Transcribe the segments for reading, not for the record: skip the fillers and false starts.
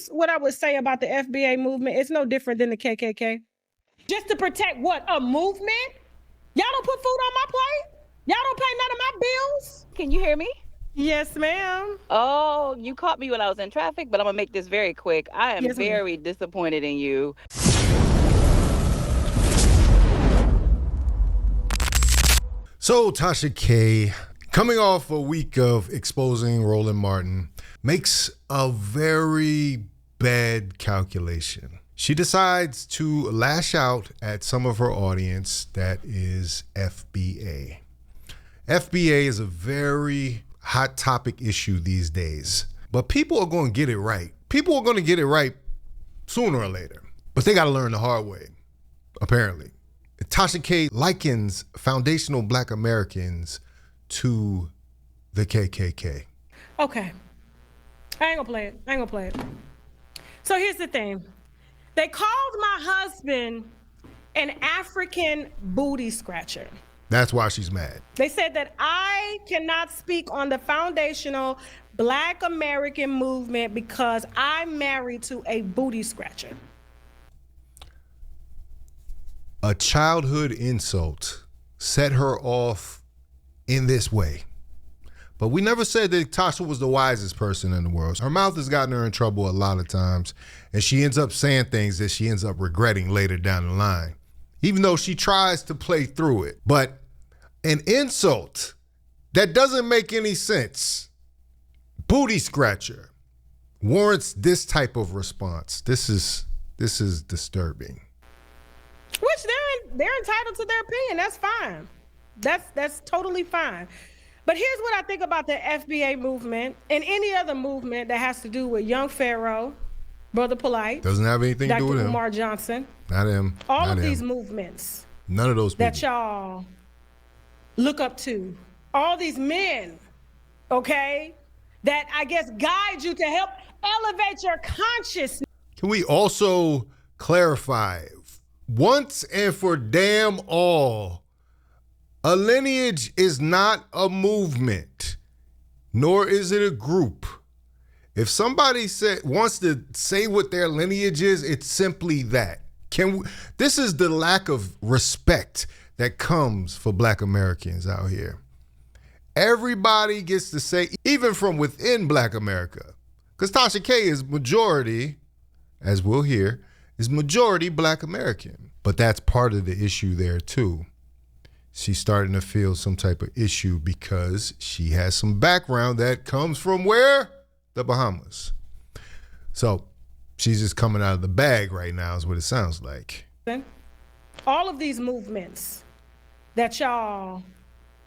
here's what I would say about the FBA movement. It's no different than the KKK. Just to protect what? A movement? Y'all don't put food on my plate? Y'all don't pay none of my bills? Can you hear me? Yes, ma'am. Oh, you caught me when I was in traffic, but I'm gonna make this very quick. I am Yes, ma'am. very disappointed in you. So Tasha K, coming off a week of exposing Roland Martin, makes a very bad calculation. She decides to lash out at some of her audience that is FBA. FBA is a very hot topic issue these days, but people are going to get it right. People are going to get it right sooner or later, but they got to learn the hard way, apparently. Tasha K likens foundational Black Americans to the KKK. Okay. I ain't gonna play it. So here's the thing. They called my husband an African booty scratcher. That's why she's mad. They said that I cannot speak on the foundational Black American movement because I'm married to a booty scratcher. A childhood insult set her off in this way. But we never said that Tasha was the wisest person in the world. Her mouth has gotten her in trouble a lot of times, and she ends up saying things that she ends up regretting later down the line, even though she tries to play through it. But an insult that doesn't make any sense, booty scratcher, warrants this type of response. This is disturbing. Which they're entitled to their opinion. That's fine. That's totally fine. But here's what I think about the FBA movement and any other movement that has to do with Young Pharaoh, Brother Polite. Doesn't have anything to do with Dr. him. Umar Johnson. Not him. All Not of him. these movements. None of those people. That y'all look up to. All these men, okay, that I guess guide you to help elevate your consciousness. Can we also clarify once and for damn all, a lineage is not a movement, nor is it a group. If somebody wants to say what their lineage is, it's simply that. This is the lack of respect that comes for Black Americans out here. Everybody gets to say, even from within Black America, because Tasha K is majority, as we'll hear, is majority Black American. But that's part of the issue there too. She's starting to feel some type of issue because she has some background that comes from where? The Bahamas. So she's just coming out of the bag right now is what it sounds like. All of these movements that y'all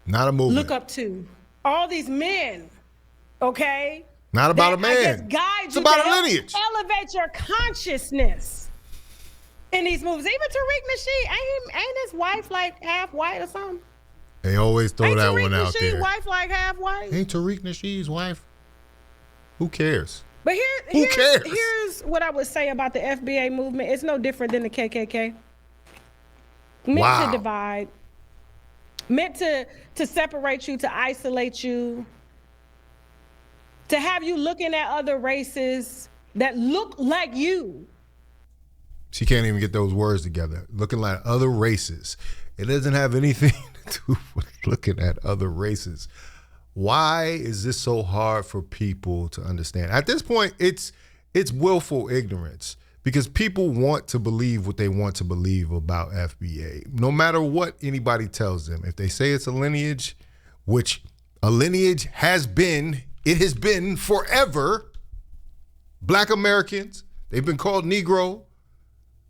not a movement. Look up to. All these men, okay? Not about that, a man. I guess, guide it's you about to a lineage. Elevate your consciousness in these movies. Even Tariq Nasheed, ain't his wife like half white or something? They always throw ain't that Tariq one out Nasheed there. Wife like half white? Ain't Tariq Nasheed's wife? Who cares? But Who cares? Here's what I would say about the FBA movement. It's no different than the KKK. Meant to divide. Meant to separate you, to isolate you, to have you looking at other races that look like you. She can't even get those words together. Looking like other races. It doesn't have anything to do with looking at other races. Why is this so hard for people to understand? At this point, it's willful ignorance because people want to believe what they want to believe about FBA. No matter what anybody tells them. If they say it's a lineage, which a lineage has been, it has been forever. Black Americans, they've been called Negro.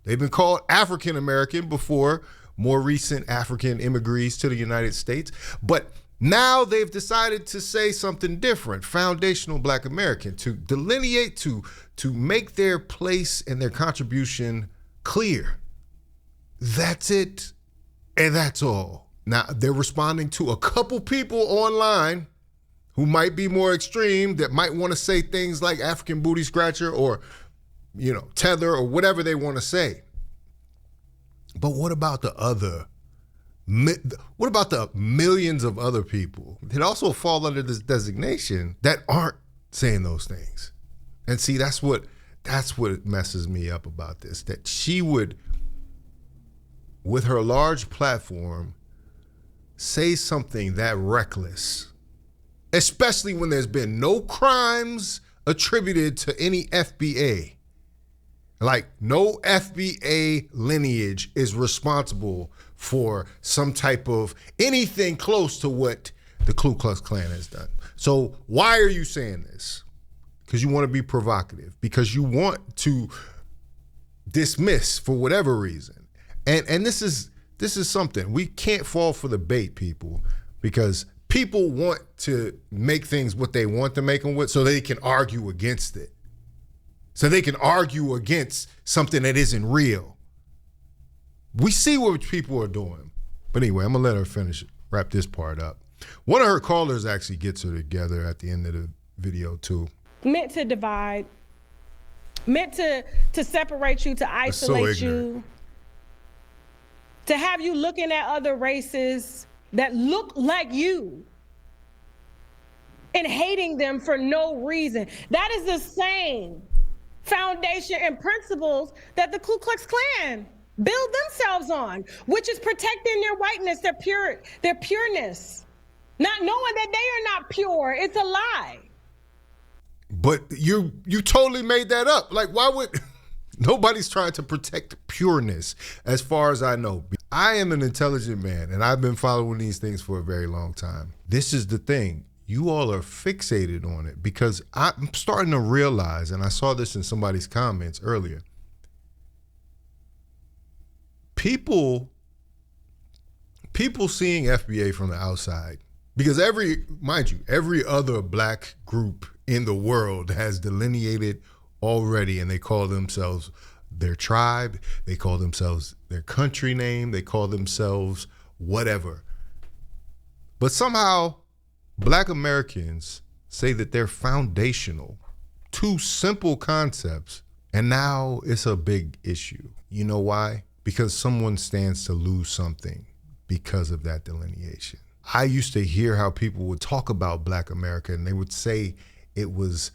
They've been called African American before more recent African immigrants to the United States. But now they've decided to say something different, foundational Black American, to delineate, to make their place and their contribution clear. That's it, and that's all. Now, they're responding to a couple people online who might be more extreme, that might want to say things like African booty scratcher or, tether or whatever they want to say. But what about the millions of other people that also fall under this designation that aren't saying those things? And see, that's what That's what messes me up about this, that she would, with her large platform, say something that reckless, especially when there's been no crimes attributed to any FBA. Like, no FBA lineage is responsible for some type of anything close to what the Ku Klux Klan has done. So why are you saying this? Because you want to be provocative, because you want to dismiss for whatever reason. And this is something. We can't fall for the bait, people, because people want to make things what they want to make them with so they can argue against it. So they can argue against something that isn't real. We see what people are doing. But anyway, I'm going to let her wrap this part up. One of her callers actually gets her together at the end of the video, too. Meant to divide, meant to separate you, to isolate you, to have you looking at other races that look like you and hating them for no reason. That is the same foundation and principles that the Ku Klux Klan build themselves on, which is protecting their whiteness, their pureness, not knowing that they are not pure. It's a lie. But you totally made that up. Like, why would nobody's trying to protect pureness, as far as I know. I am an intelligent man, and I've been following these things for a very long time. This is the thing. You all are fixated on it, because I'm starting to realize, and I saw this in somebody's comments earlier, people seeing FBA from the outside, because every other black group in the world has delineated already, and they call themselves their tribe, they call themselves their country name, they call themselves whatever. But somehow Black Americans say that they're foundational to simple concepts, and now it's a big issue. You know why? Because someone stands to lose something because of that delineation. I used to hear how people would talk about Black America, and they would say it was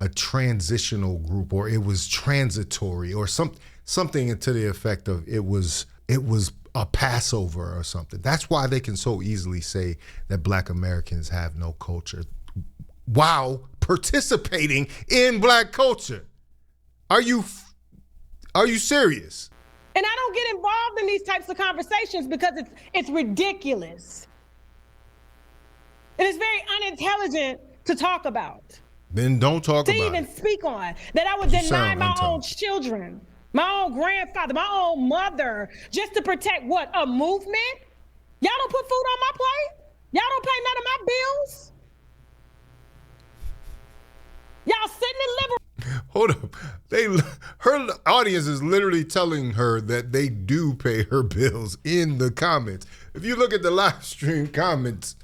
a transitional group, or it was transitory, or something to the effect of it was a Passover or something. That's why they can so easily say that Black Americans have no culture while participating in Black culture. Are you serious? And I don't get involved in these types of conversations because it's ridiculous. And it's very unintelligent to talk about. Then don't talk about it. To even speak on. That I would deny my own children, my own grandfather, my own mother, just to protect what? A movement? Y'all don't put food on my plate? Y'all don't pay none of my bills? Y'all sitting in living. Hold up. Her audience is literally telling her that they do pay her bills in the comments. If you look at the live stream comments,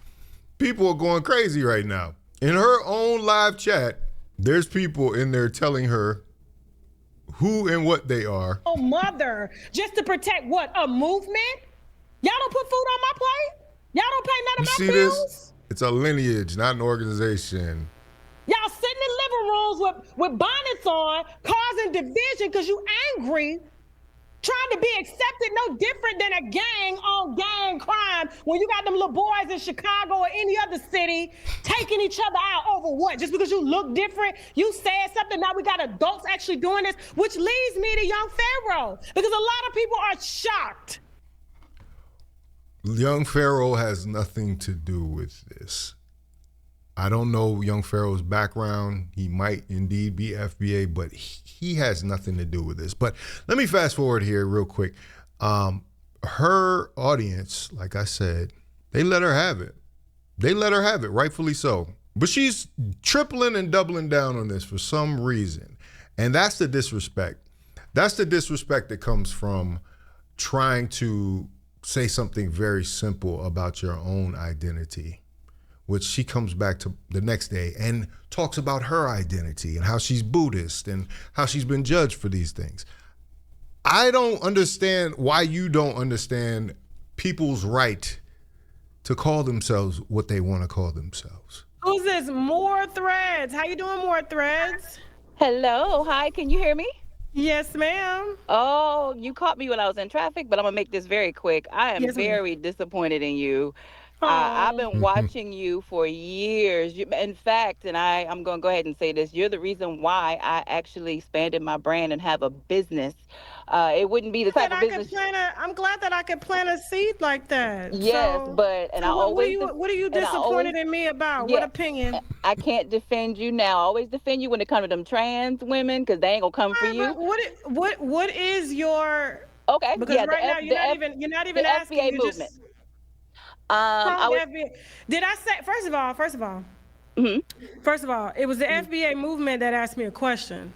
people are going crazy right now. In her own live chat, there's people in there telling her who and what they are. Oh, mother, just to protect what? A movement? Y'all don't put food on my plate? Y'all don't pay none of my bills? This? It's a lineage, not an organization. Y'all sitting in living rooms with bonnets on, causing division because you angry, trying to be accepted, no different than a gang on gang crime when you got them little boys in Chicago or any other city taking each other out over what? Just because you look different, you said something, now we got adults actually doing this, which leads me to young Pharaoh, because a lot of people are shocked. Young Pharaoh has nothing to do with this. I don't know young Pharaoh's background. He might indeed be FBA, but he has nothing to do with this. But let me fast forward here real quick. Her audience, like I said, they let her have it. They let her have it, rightfully so. But she's tripling and doubling down on this for some reason. And that's the disrespect. That's the disrespect that comes from trying to say something very simple about your own identity, which she comes back to the next day and talks about her identity and how she's Buddhist and how she's been judged for these things. I don't understand why you don't understand people's right to call themselves what they want to call themselves. Who's this? More Threads. How you doing, More Threads? Hello, hi, can you hear me? Yes, ma'am. Oh, you caught me when I was in traffic, but I'm gonna make this very quick. I am Yes, ma'am. very disappointed in you. I've Oh, been watching you for years. In fact, and I'm gonna go ahead and say this, you're the reason why I actually expanded my brand and have a business. It wouldn't be the type that of I could business. plant a. I'm glad that I could plant a seed like that. Yes, So, but and I what are always you what are you and I always disappointed in me about? What yeah. opinion? I can't defend you now. I always defend you when it comes to them trans women because they ain't gonna come for you. But what is your? Okay, Because yeah, right now you're not even the asking. FBA You movement. just calling I the was. FBA. Did I say Mhm. first of all, it was the FBA movement that asked me a question.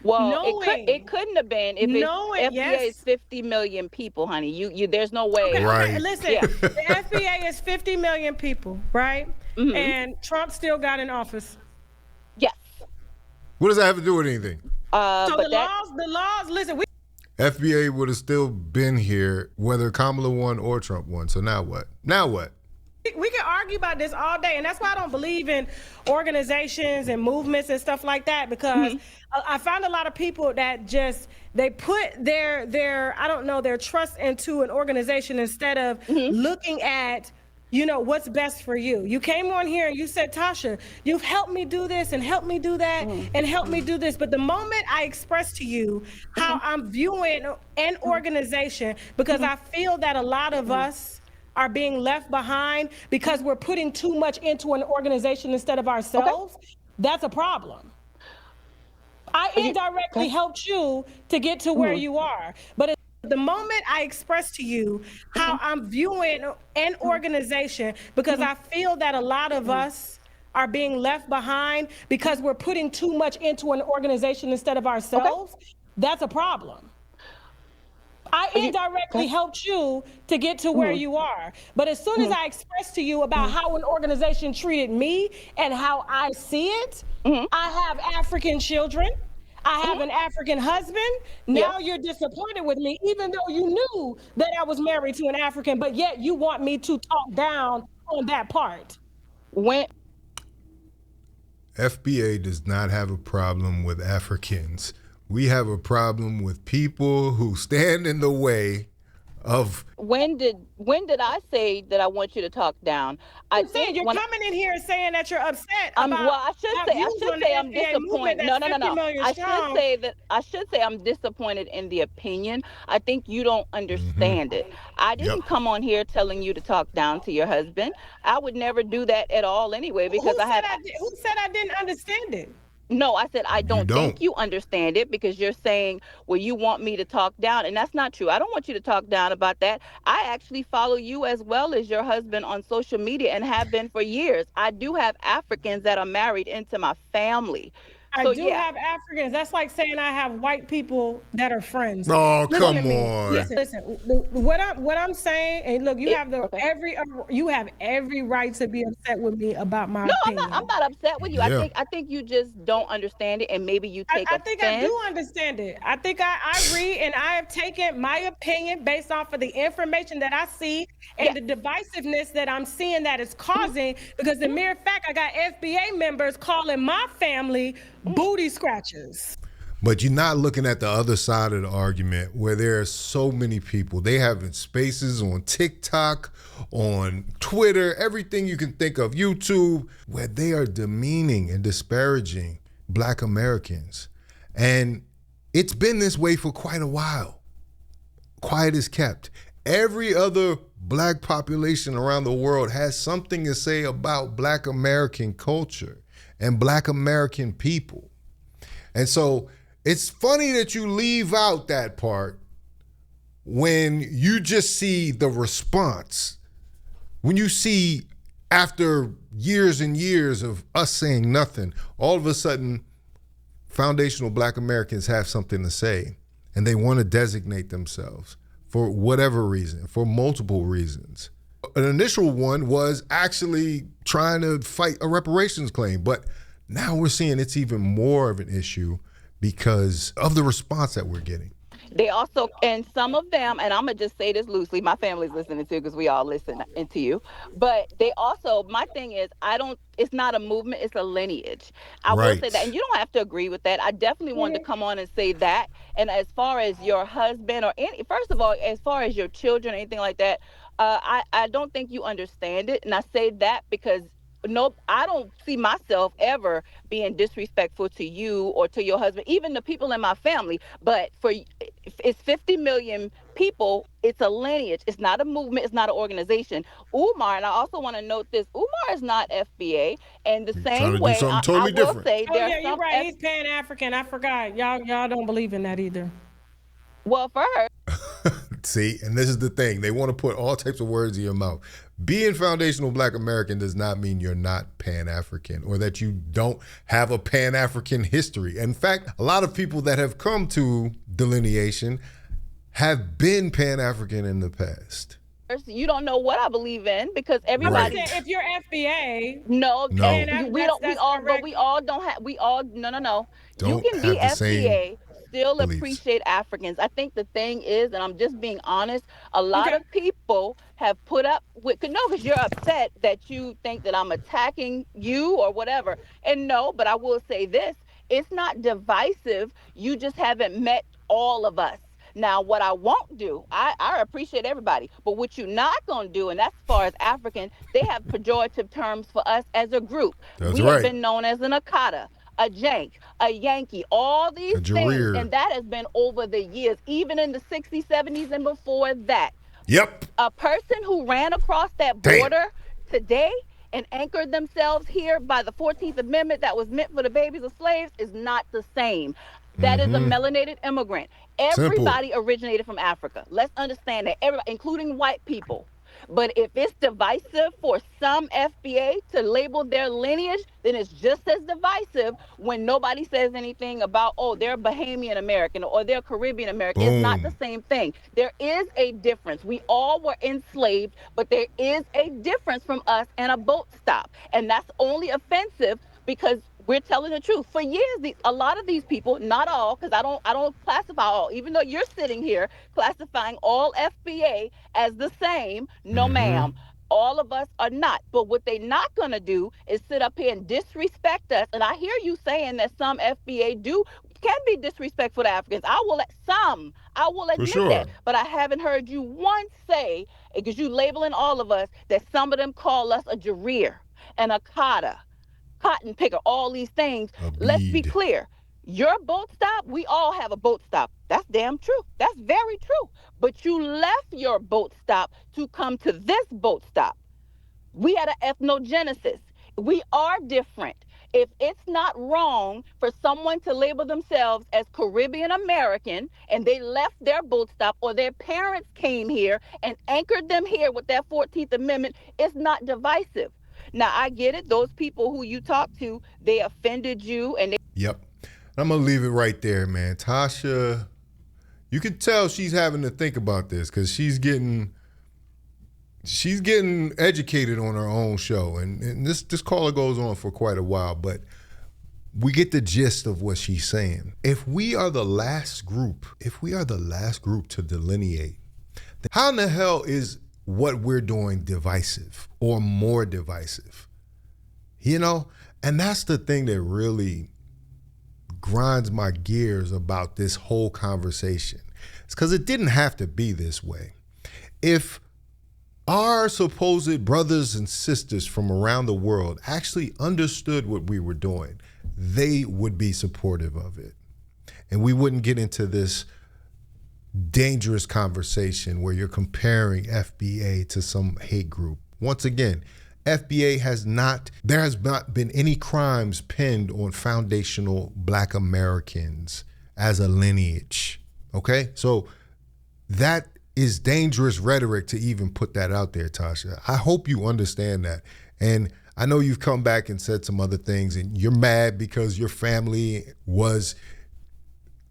Well, it Knowing, couldn't have been if it's knowing, FBA is yes. 50 million people, honey. You there's no Okay, way. okay. Right. Listen, Yeah. the FBA is 50 million people, right? Mhm. And Trump still got in office. Yes. What does that have to do with anything? So But that the laws. Listen, FBA would have still been here whether Kamala won or Trump won. So now what? Now what? we can argue about this all day, and that's why I don't believe in organizations and movements and stuff like that, because Mhm. I found a lot of people that just they put their I don't know, their trust into an organization instead of Mhm. looking at what's best for you. You came on here and you said, Tasha, you've helped me do this and helped me do that Mhm. and helped me do this, but the moment I express to you how Mhm. I'm viewing an organization, because Mhm. I feel that a lot of us are being left behind because we're putting too much into an organization instead of Okay. ourselves, that's a problem. I You indirectly okay? helped you to get to where Mhm. you are. But the moment I express to you how Mhm. I'm viewing an Mhm. organization, because Mhm. I feel that a lot of Mhm. us are being left behind because we're putting too much into an organization instead of Okay. ourselves, that's a problem. I You indirectly okay? helped you to get to where Mhm. you are. But as soon as Mhm. I express to you about Mhm. how an organization treated me and how I see it, Mhm. I have African children. I have Mhm. an African husband. Yes. Now you're disappointed with me, even though you knew that I was married to an African, but yet you want me to talk down on that part. When FBA does not have a problem with Africans. We have a problem with people who stand in the way of. when did I say that I want you to talk down? I I'm saying think you're when coming in here saying that you're upset well, about I should my say views on the I'm FBA movement disappointed. No, that's no, no, 50 no. million strong. I should say I'm disappointed in the opinion. I think you don't Mhm. understand it. I Yep. didn't come on here telling you to talk down to your husband. I would never do that at all anyway because Who I said have who said I didn't understand it? no, I said I You don't don't. think you understand it because you're saying, well, you want me to talk down, and that's not true. I don't want you to talk down about that. I actually follow you as well as your husband on social media and have been for years. I do have Africans that are married into my family. I So do yeah, have Africans. That's like saying I have white people that are friends. Oh, Listen to come me. on. Listen. What I'm saying, and look, it okay. you have every right to be upset with me about my No, I'm opinion. not upset with you. Yeah. I think you just don't understand it and maybe you take I think I do offense. understand it. I think I read and I have taken my opinion based off of the information that I see and Yes. the divisiveness that I'm seeing that is Mhm. causing, because the Mhm. mere fact I got FBA members calling my family Mhm. booty scratchers. But you're not looking at the other side of the argument where there are so many people. They have spaces on TikTok, on Twitter, everything you can think of, YouTube, where they are demeaning and disparaging Black Americans. And it's been this way for quite a while. Quiet is kept. Every other Black population around the world has something to say about Black American culture and Black American people. And so it's funny that you leave out that part when you just see the response. When you see after years and years of us saying nothing, all of a sudden foundational Black Americans have something to say and they want to designate themselves for whatever reason, for multiple reasons. An initial one was actually trying to fight a reparations claim, but now we're seeing it's even more of an issue because of the response that we're getting. They also, and some of them, and I'm gonna just say this loosely, my family's listening too, because we all listen into you. But they also, my thing is, I don't. It's not a movement; it's a lineage. I will say that, Right. and you don't have to agree with that. I definitely wanted to Mhm. come on and say that. And as far as your husband or any, first of all, as far as your children or anything like that, I don't think you understand it, and I say that because. Nope, I don't see myself ever being disrespectful to you or to your husband, even the people in my family. But for it's 50 million people. It's a lineage. It's not a movement. It's not an organization. Umar, and I also want to note this: Umar is not FBA. And the You're trying same to do way, something I totally will different. say Oh there are yeah, you're some right. F. He's Pan African. I forgot. Y'all don't believe in that either. Well, for her, See, and this is the thing. They want to put all types of words in your mouth. Being foundational Black American does not mean you're not Pan-African or that you don't have a Pan-African history. In fact, a lot of people that have come to delineation have been Pan-African in the past. you don't know what I believe in because I'm just everybody. saying, if Right. you're FBA, No, then No, we don't. We that's all, but correct. we all don't have. We all no, no, no. You don't can be have the same FBA, still beliefs. appreciate Africans. I think the thing is, and I'm just being honest. A lot Okay. of people have put up with. No, because you're upset that you think that I'm attacking you or whatever. And no, but I will say this: it's not divisive. You just haven't met all of us. Now, what I won't do, I appreciate everybody, but what you're not going to do, and that's as far as African, they have pejorative terms for us as a group. That's We have right. been known as an Akata, a Jank, a Yankee, all A these things, Jareer. and that has been over the years, even in the 60s, 70s, and before that. Yep. A person who ran across that Damn. border today and anchored themselves here by the 14th Amendment that was meant for the babies of slaves is not the same. That is a Mm-hmm. melanated immigrant. Simple. Everybody originated from Africa. Let's understand that, everybody, including white people. But if it's divisive for some FBA to label their lineage, then it's just as divisive when nobody says anything about, oh, they're Bahamian American or they're Caribbean American. It's not the Boom. same thing. There is a difference. We all were enslaved, but there is a difference from us and a boat stop. And that's only offensive because we're telling the truth. For years, a lot of these people, not all, because I don't classify all, even though you're sitting here classifying all FBA as the same. No, Mm-hmm. ma'am. All of us are not. But what they're not going to do is sit up here and disrespect us. And I hear you saying that some FBA do can be disrespectful to Africans. I will For admit that. sure. But I haven't heard you once say, because you labeling all of us, that some of them call us a Jareer, an Akata, cotton picker, all these things. A Let's be bead. clear. Your boat stop, we all have a boat stop. That's damn true. That's very true. But you left your boat stop to come to this boat stop. We had an ethnogenesis. We are different. If it's not wrong for someone to label themselves as Caribbean American and they left their boat stop or their parents came here and anchored them here with that 14th Amendment, it's not divisive. Now, I get it. Those people who you talk to, they offended you and they. Yep. I'm gonna leave it right there, man. Tasha, you can tell she's having to think about this because she's getting educated on her own show, and this caller goes on for quite a while, but we get the gist of what she's saying. If we are the last group to delineate, how in the hell is what we're doing divisive or more divisive? You know, and that's the thing that really grinds my gears about this whole conversation. It's because it didn't have to be this way. If our supposed brothers and sisters from around the world actually understood what we were doing, they would be supportive of it. And we wouldn't get into this dangerous conversation where you're comparing FBA to some hate group. Once again, there has not been any crimes pinned on foundational Black Americans as a lineage. Okay? So that is dangerous rhetoric to even put that out there, Tasha. I hope you understand that. And I know you've come back and said some other things and you're mad because your family was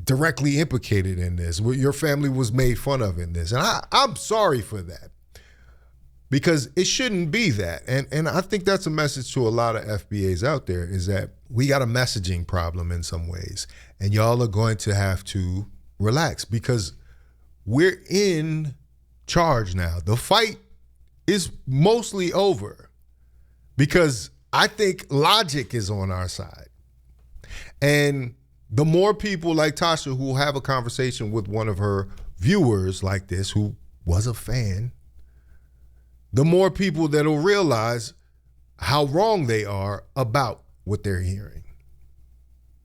directly implicated in this. Your family was made fun of in this. And I'm sorry for that. Because it shouldn't be that. And I think that's a message to a lot of FBAs out there is that we got a messaging problem in some ways. And y'all are going to have to relax, because we're in charge now. The fight is mostly over because I think logic is on our side. And the more people like Tasha who have a conversation with one of her viewers like this, who was a fan, the more people that'll realize how wrong they are about what they're hearing.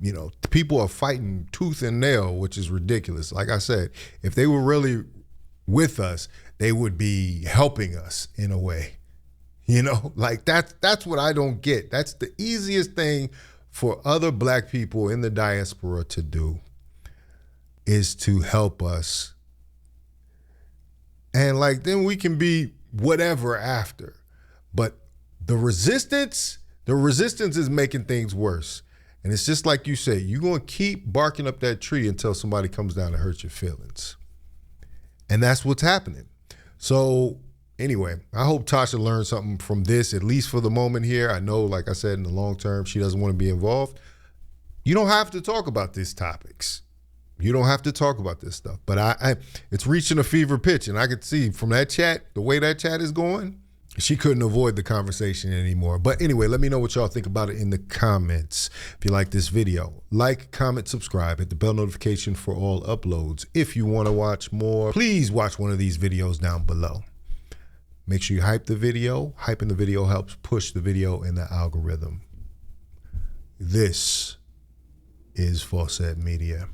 You know, people are fighting tooth and nail, which is ridiculous. Like I said, if they were really with us, they would be helping us in a way. You know, like that's what I don't get. That's the easiest thing for other black people in the diaspora to do, is to help us. And like, then we can be whatever after. But the resistance is making things worse. And it's just like you say, you're going to keep barking up that tree until somebody comes down and hurts your feelings. And that's what's happening. So anyway, I hope Tasha learned something from this, at least for the moment here. I know, like I said, in the long term, she doesn't want to be involved. You don't have to talk about these topics. You don't have to talk about this stuff. But it's reaching a fever pitch. And I could see from that chat, the way that chat is going, she couldn't avoid the conversation anymore. But anyway, let me know what y'all think about it in the comments. If you like this video, like, comment, subscribe, hit the bell notification for all uploads. If you want to watch more, please watch one of these videos down below. Make sure you hype the video. Hyping the video helps push the video in the algorithm. This is Faucette Media.